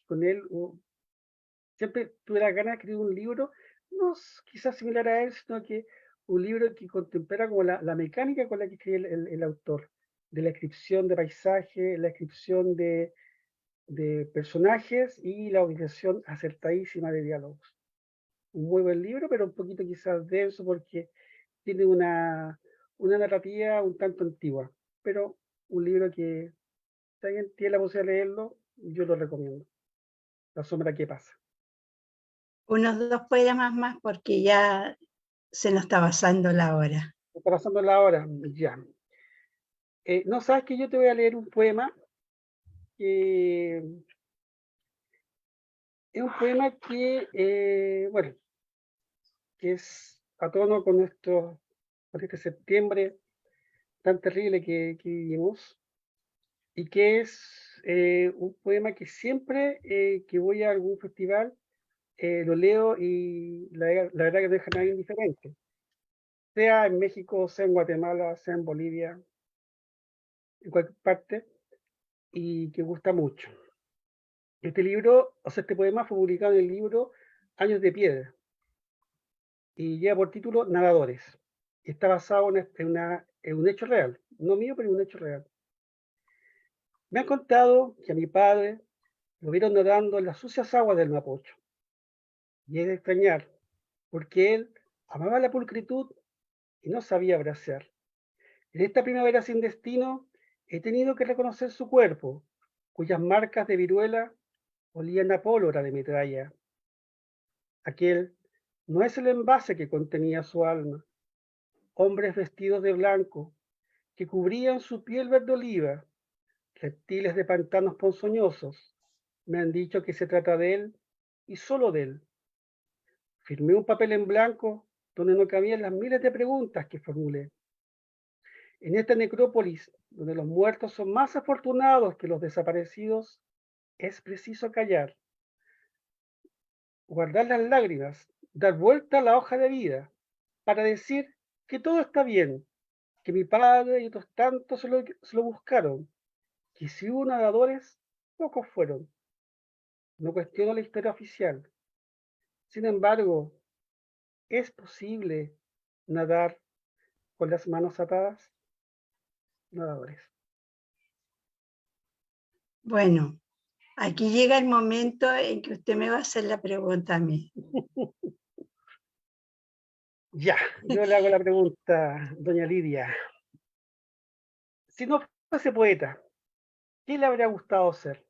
con él siempre tuve la ganas de escribir un libro, no quizás similar a él, sino que un libro que contemplara como la mecánica con la que escribe el autor, de la descripción de paisajes, la descripción de personajes y la organización acertadísima de diálogos. Un muy buen libro, pero un poquito quizás denso porque tiene una narrativa un tanto antigua, pero un libro que si alguien tiene la posibilidad de leerlo, yo lo recomiendo. La sombra que pasa. Unos 2 poemas más porque ya se nos está pasando la hora. Está pasando la hora, ya. No, sabes que yo te voy a leer un poema que es un poema que, bueno, que es a tono con este septiembre tan terrible que vivimos, y que es un poema que siempre que voy a algún festival lo leo y la verdad que no deja a nadie indiferente, sea en México, sea en Guatemala, sea en Bolivia, en cualquier parte, y que gusta mucho. Este libro, o sea, este poema fue publicado en el libro Años de Piedra y lleva por título Nadadores. Está basado en un hecho real, no mío, pero en un hecho real. Me han contado que a mi padre lo vieron nadando en las sucias aguas del Mapocho. Y es de extrañar, porque él amaba la pulcritud y no sabía bracear. En esta primavera sin destino he tenido que reconocer su cuerpo, cuyas marcas de viruela olían a pólvora de metralla. Aquel no es el envase que contenía su alma. Hombres vestidos de blanco, que cubrían su piel verde oliva, reptiles de pantanos ponzoñosos, me han dicho que se trata de él y solo de él. Firmé un papel en blanco donde no cabían las miles de preguntas que formulé. En esta necrópolis, donde los muertos son más afortunados que los desaparecidos, es preciso callar, guardar las lágrimas, dar vuelta a la hoja de vida, para decir que todo está bien, que mi padre y otros tantos se lo buscaron, que si hubo nadadores, pocos fueron. No cuestiono la historia oficial. Sin embargo, ¿es posible nadar con las manos atadas? Nadadores. Bueno, aquí llega el momento en que usted me va a hacer la pregunta a mí. Ya, yo le hago la pregunta, doña Lidia. Si no fuese poeta, ¿qué le habría gustado ser?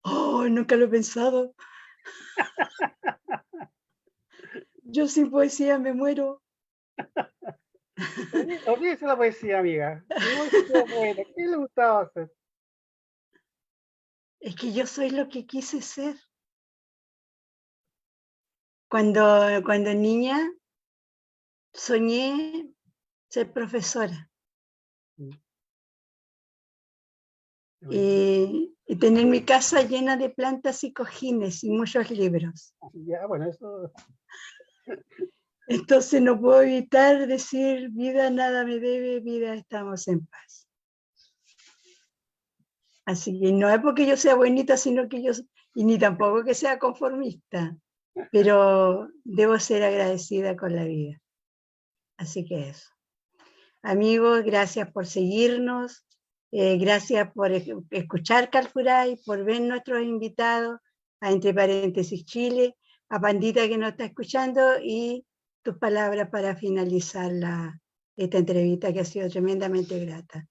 Oh, nunca lo he pensado. Yo sin poesía me muero. Olvídese la poesía, amiga. Si no hubiese sido poeta, ¿qué le gustaba hacer? Es que yo soy lo que quise ser. Cuando niña soñé ser profesora. y tener mi casa llena de plantas y cojines y muchos libros. Ya, bueno, eso. Entonces no puedo evitar decir, vida nada me debe, vida estamos en paz. Así que no es porque yo sea bonita, sino que y ni tampoco que sea conformista, pero debo ser agradecida con la vida. Así que eso. Amigos, gracias por seguirnos, gracias por escuchar Calfuray, por ver nuestros invitados, a Entre Paréntesis Chile, a Pandita que nos está escuchando y tus palabras para finalizar esta entrevista que ha sido tremendamente grata.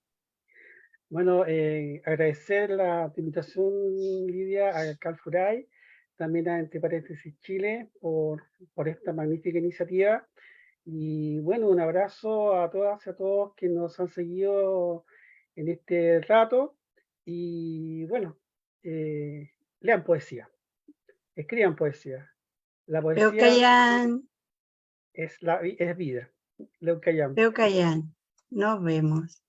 Bueno, agradecer la invitación, Lidia, a Calfuray, también a Entre Paréntesis Chile por esta magnífica iniciativa. Y bueno, un abrazo a todas y a todos que nos han seguido en este rato. Y bueno, lean poesía, escriban poesía. La poesía Peucayán, es vida. Leucayán. Peucayán, nos vemos.